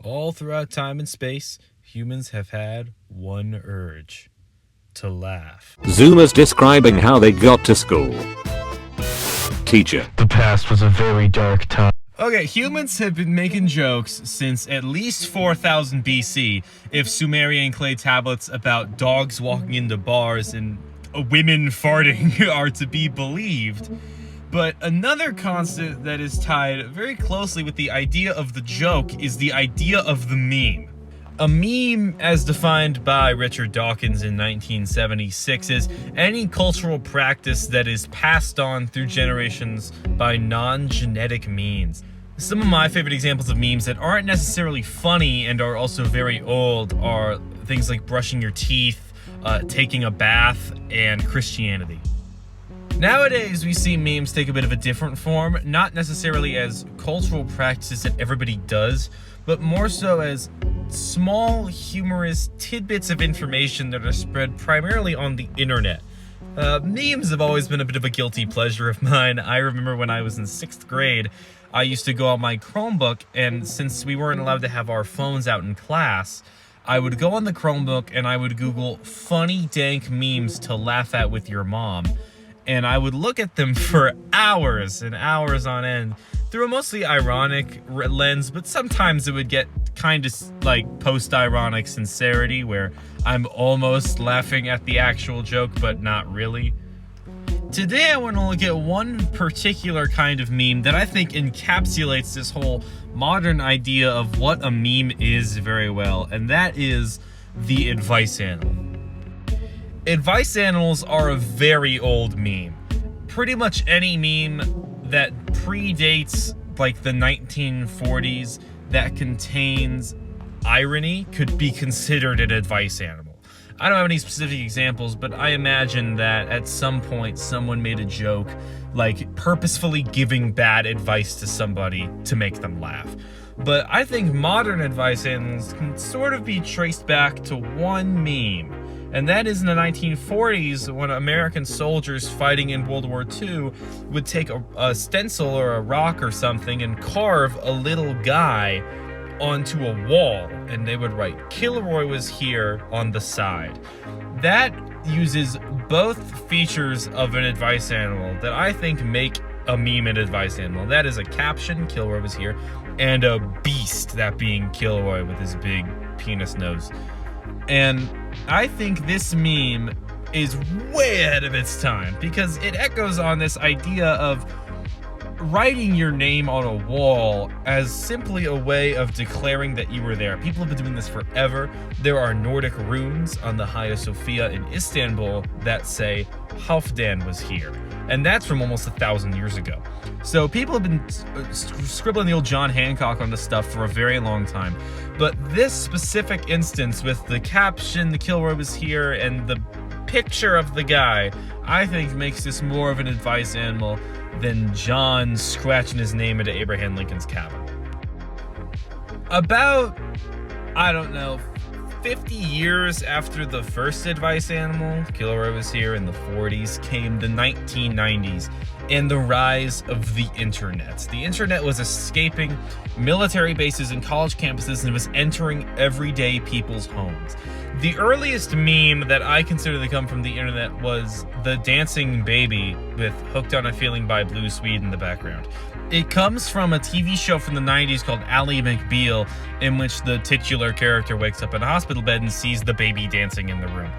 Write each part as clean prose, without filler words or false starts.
All throughout time and space, humans have had one urge: to laugh. Zoomers describing how they got to school. Teacher. The past was a very dark time. Okay, humans have been making jokes since at least 4000 BC, if Sumerian clay tablets about dogs walking into bars and women farting are to be believed. But another constant that is tied very closely with the idea of the joke is the idea of the meme. A meme, as defined by Richard Dawkins in 1976, is any cultural practice that is passed on through generations by non-genetic means. Some of my favorite examples of memes that aren't necessarily funny and are also very old are things like brushing your teeth, taking a bath, and Christianity. Nowadays, we see memes take a bit of a different form, not necessarily as cultural practices that everybody does, but more so as small, humorous tidbits of information that are spread primarily on the internet. Memes have always been a bit of a guilty pleasure of mine. I remember when I was in 6th grade, I used to go on my Chromebook, and since we weren't allowed to have our phones out in class, I would go on the Chromebook and I would Google funny dank memes to laugh at with your mom. And I would look at them for hours and hours on end through a mostly ironic lens, but sometimes it would get kind of like post-ironic sincerity where I'm almost laughing at the actual joke, but not really. Today I want to look at one particular kind of meme that I think encapsulates this whole modern idea of what a meme is very well, and that is the advice animal. Advice animals are a very old meme. Pretty much any meme that predates like the 1940s that contains irony could be considered an advice animal. I don't have any specific examples, but I imagine that at some point someone made a joke like purposefully giving bad advice to somebody to make them laugh. But I think modern advice animals can sort of be traced back to one meme. And that is in the 1940s when American soldiers fighting in World War II would take a stencil or a rock or something and carve a little guy onto a wall, and they would write "Kilroy was here" on the side. That uses both features of an advice animal that I think make a meme an advice animal. That is a caption, "Kilroy was here," and a beast, that being Kilroy with his big penis nose. And I think this meme is way ahead of its time because it echoes on this idea of writing your name on a wall as simply a way of declaring that you were there. People have been doing this forever. There are Nordic runes on the Hagia Sophia in Istanbul that say Halfdan was here. And that's from almost 1,000 years ago. So people have been scribbling the old John Hancock on this stuff for a very long time. But this specific instance with the caption, "The Kilroy was here," and the picture of the guy, I think makes this more of an advice animal than John scratching his name into Abraham Lincoln's cabin. About, I don't know, 50 years after the first advice animal, Kilroy was here in the 40s, came the 1990s and the rise of the internet. The internet was escaping military bases and college campuses and was entering everyday people's homes. The earliest meme that I consider to come from the internet was the dancing baby with "Hooked on a Feeling" by Blue Swede in the background. It comes from a TV show from the 90s called Ally McBeal, in which the titular character wakes up in a hospital bed and sees the baby dancing in the room.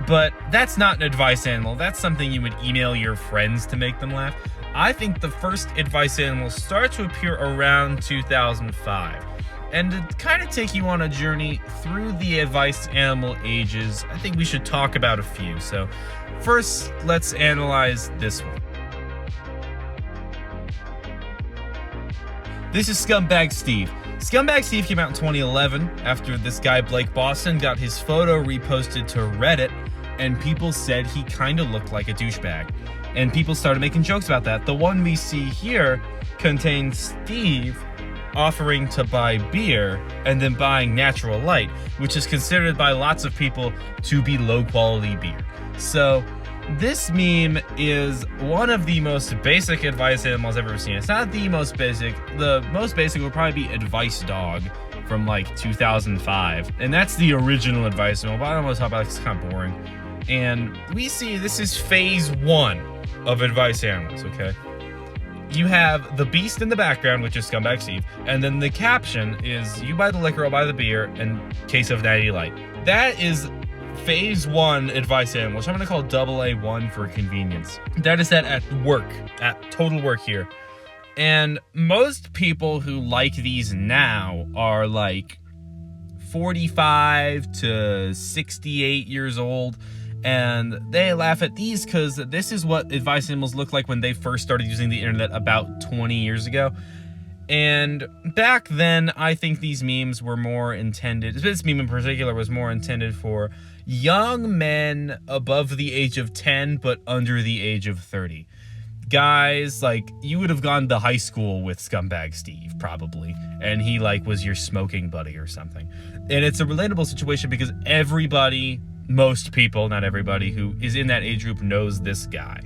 But that's not an advice animal. That's something you would email your friends to make them laugh. I think the first advice animals start to appear around 2005. And to kind of take you on a journey through the advice animal ages, I think we should talk about a few. So first, let's analyze this one. This is Scumbag Steve. Scumbag Steve came out in 2011 after this guy Blake Boston got his photo reposted to Reddit, and people said he kind of looked like a douchebag. And people started making jokes about that. The one we see here contains Steve offering to buy beer and then buying Natural Light, which is considered by lots of people to be low quality beer. So this meme is one of the most basic advice animals I've ever seen. It's not the most basic. The most basic would probably be Advice Dog from like 2005, and that's the original advice animal, but I don't want to talk about it 'cause it's kind of boring. And we see this is phase 1 of advice animals, okay? You have the beast in the background, which is Scumbag Steve, and then the caption is, you buy the liquor, I'll buy the beer, in case of Natty Light. That is phase 1 advice animal, which I'm gonna call AA1 for convenience. That is set at work, at total work here. And most people who like these now are like 45 to 68 years old, and they laugh at these because this is what advice animals looked like when they first started using the internet about 20 years ago. And back then, I think these memes were more intended, this meme in particular was more intended for young men above the age of 10 but under the age of 30. Guys, like, you would have gone to high school with Scumbag Steve, probably, and he, like, was your smoking buddy or something. And it's a relatable situation because everybody, most people, not everybody, who is in that age group knows this guy.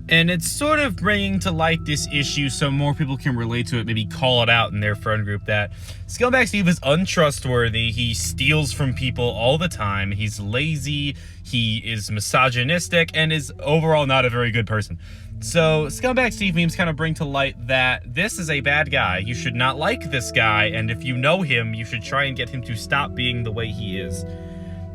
And it's sort of bringing to light this issue so more people can relate to it, maybe call it out in their friend group, that Scumbag Steve is untrustworthy, he steals from people all the time, he's lazy, he is misogynistic, and is overall not a very good person. So Scumbag Steve memes kind of bring to light that this is a bad guy, you should not like this guy, and if you know him, you should try and get him to stop being the way he is.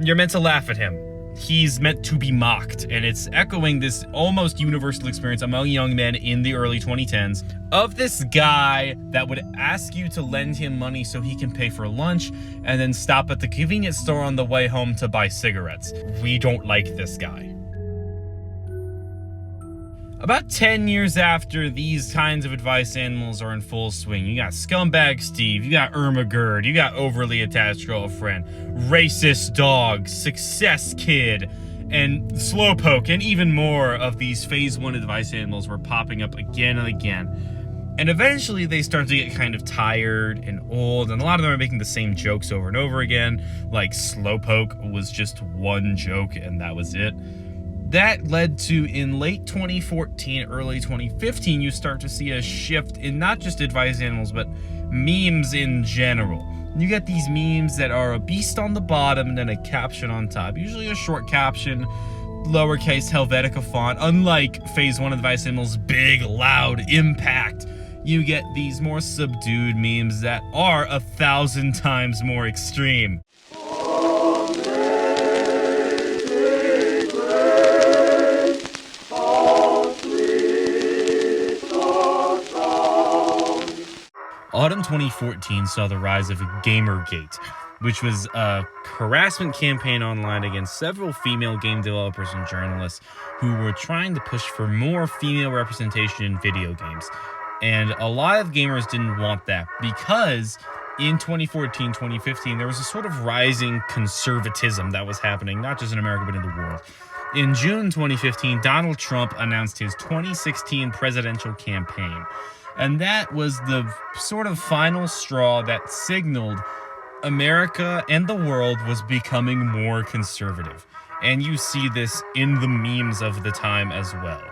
You're meant to laugh at him. He's meant to be mocked, and it's echoing this almost universal experience among young men in the early 2010s of this guy that would ask you to lend him money so he can pay for lunch and then stop at the convenience store on the way home to buy cigarettes. We don't like this guy. About 10 years after these kinds of advice animals are in full swing, you got Scumbag Steve, you got Ermagerd, you got Overly Attached Girlfriend, Racist Dog, Success Kid, and Slowpoke, and even more of these phase 1 advice animals were popping up again and again. And eventually they start to get kind of tired and old, and a lot of them are making the same jokes over and over again, like Slowpoke was just one joke and that was it. That led to, in late 2014, early 2015, you start to see a shift in not just advice animals, but memes in general. You get these memes that are a beast on the bottom and then a caption on top. Usually a short caption, lowercase Helvetica font. Unlike phase 1 advice animals' big, loud impact, you get these more subdued memes that are 1,000 times more extreme. Autumn 2014 saw the rise of Gamergate, which was a harassment campaign online against several female game developers and journalists who were trying to push for more female representation in video games. And a lot of gamers didn't want that because in 2014, 2015, there was a sort of rising conservatism that was happening, not just in America, but in the world. In June 2015, Donald Trump announced his 2016 presidential campaign. And that was the sort of final straw that signaled America and the world was becoming more conservative. And you see this in the memes of the time as well.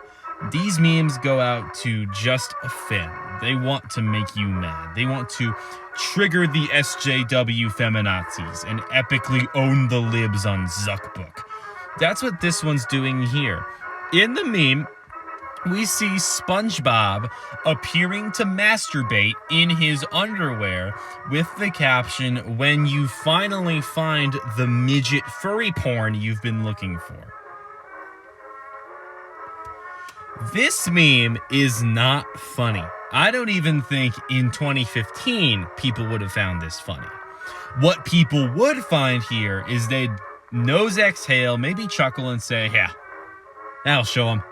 These memes go out to just offend. They want to make you mad. They want to trigger the SJW feminazis and epically own the libs on Zuckbook. That's what this one's doing here. In the meme, we see SpongeBob appearing to masturbate in his underwear with the caption, "When you finally find the midget furry porn you've been looking for." This meme is not funny. I don't even think in 2015 people would have found this funny. What people would find here is they'd nose exhale, maybe chuckle and say, "Yeah, that'll show them.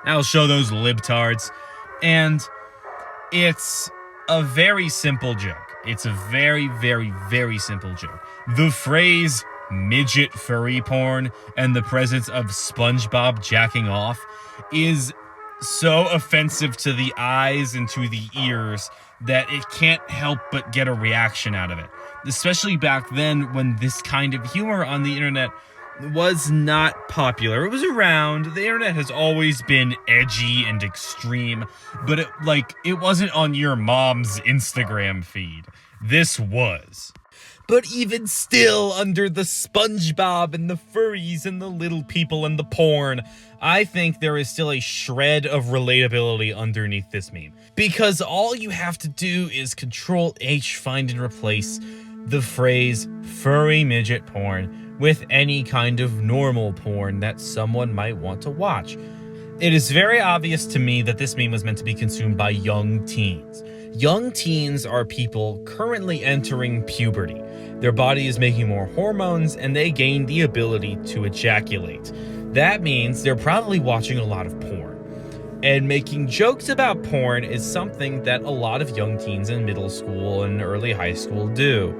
I'll show those libtards." And it's a very simple joke. It's a very, very, very simple joke. The phrase midget furry porn and the presence of SpongeBob jacking off is so offensive to the eyes and to the ears that it can't help but get a reaction out of it. Especially back then when this kind of humor on the internet was not popular. It was around. The internet has always been edgy and extreme, but it wasn't on your mom's Instagram feed. this was. But even still, under the SpongeBob and the furries and the little people and the porn, I think there is still a shred of relatability underneath this meme. Because all you have to do is Control H, find and replace the phrase furry midget porn with any kind of normal porn that someone might want to watch. It is very obvious to me that this meme was meant to be consumed by young teens. Young teens are people currently entering puberty. Their body is making more hormones and they gain the ability to ejaculate. That means they're probably watching a lot of porn. And making jokes about porn is something that a lot of young teens in middle school and early high school do.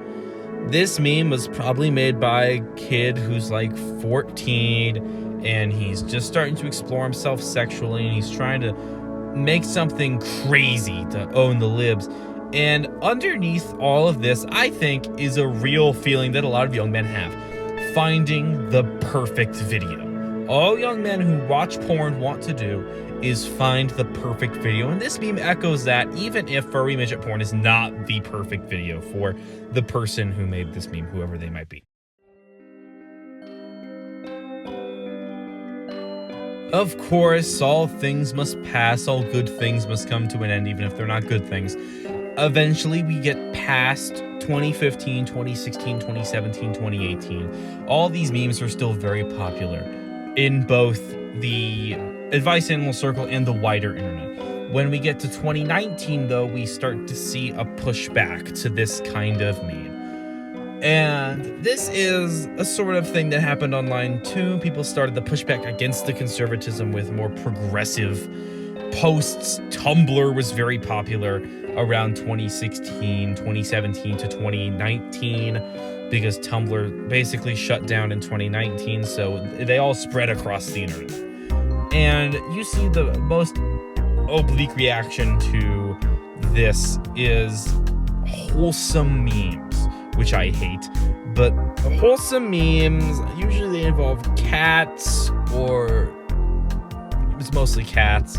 This meme was probably made by a kid who's like 14 and he's just starting to explore himself sexually and he's trying to make something crazy to own the libs. And underneath all of this, I think, is a real feeling that a lot of young men have. Finding the perfect video. All young men who watch porn want to do is find the perfect video. And this meme echoes that, even if furry midget porn is not the perfect video for the person who made this meme, whoever they might be. Of course, all things must pass, all good things must come to an end, even if they're not good things. Eventually, we get past 2015, 2016, 2017, 2018. All these memes are still very popular in both the Advice Animal Circle and the wider internet. When we get to 2019, though, we start to see a pushback to this kind of meme. And this is a sort of thing that happened online too. People started the pushback against the conservatism with more progressive posts. Tumblr was very popular around 2016, 2017 to 2019 because Tumblr basically shut down in 2019, so they all spread across the internet. And you see the most oblique reaction to this is wholesome memes, which I hate. But wholesome memes, usually they involve cats, or it's mostly cats,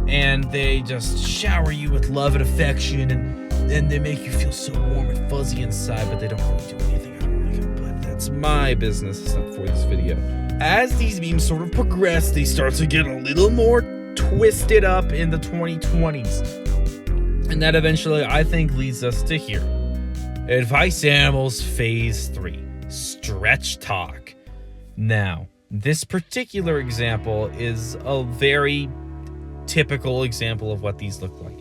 and they just shower you with love and affection, and they make you feel so warm and fuzzy inside, but they don't really do anything. I don't like it, but that's my business. It's not for this video. As these memes sort of progress, they start to get a little more twisted up in the 2020s. And that eventually, I think, leads us to here. Advice Animals Phase 3, Stretch Talk. Now, this particular example is a very typical example of what these look like.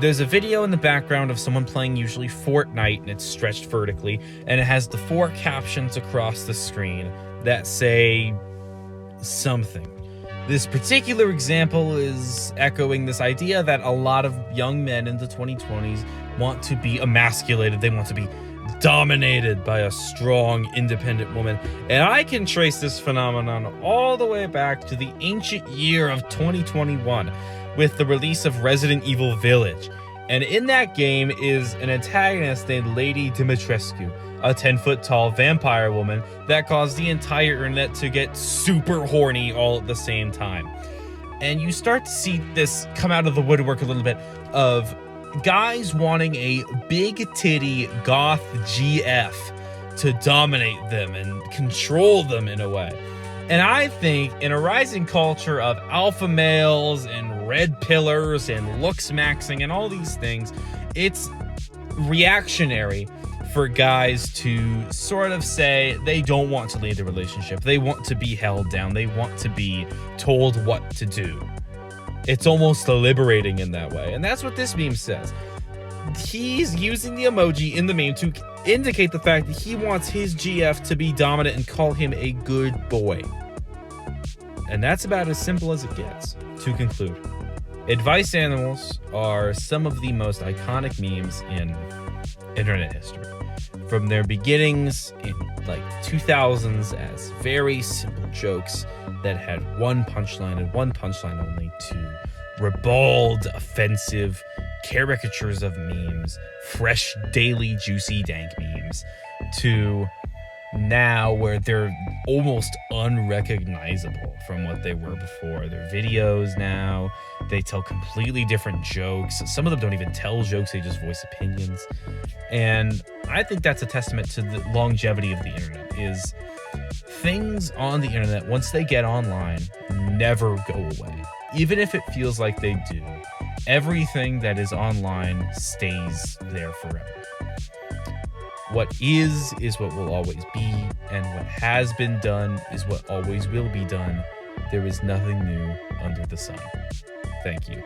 There's a video in the background of someone playing usually Fortnite, and it's stretched vertically, and it has the 4 captions across the screen that say something. This particular example is echoing this idea that a lot of young men in the 2020s want to be emasculated. They want to be dominated by a strong, independent woman. And I can trace this phenomenon all the way back to the ancient year of 2021 with the release of Resident Evil Village. And in that game is an antagonist named Lady Dimitrescu, a 10-foot-tall vampire woman that caused the entire internet to get super horny all at the same time. And you start to see this come out of the woodwork a little bit of guys wanting a big titty goth GF to dominate them and control them in a way. And I think in a rising culture of alpha males and red pillars and looks maxing and all these things, it's reactionary for guys to sort of say they don't want to lead a relationship. They want to be held down. They want to be told what to do. It's almost liberating in that way. And that's what this meme says. He's using the emoji in the meme to indicate the fact that he wants his GF to be dominant and call him a good boy. And that's about as simple as it gets. To conclude, Advice Animals are some of the most iconic memes in internet history. From their beginnings in like 2000s as very simple jokes that had one punchline and one punchline only, to ribald, offensive caricatures of memes, fresh, daily, juicy, dank memes, to now where they're almost unrecognizable from what they were before. They're videos now. They tell completely different jokes. Some of them don't even tell jokes, they just voice opinions. And I think that's a testament to the longevity of the internet, is things on the internet, once they get online, never go away. Even if it feels like they do, everything that is online stays there forever. What is what will always be, and what has been done is what always will be done. There is nothing new under the sun. Thank you.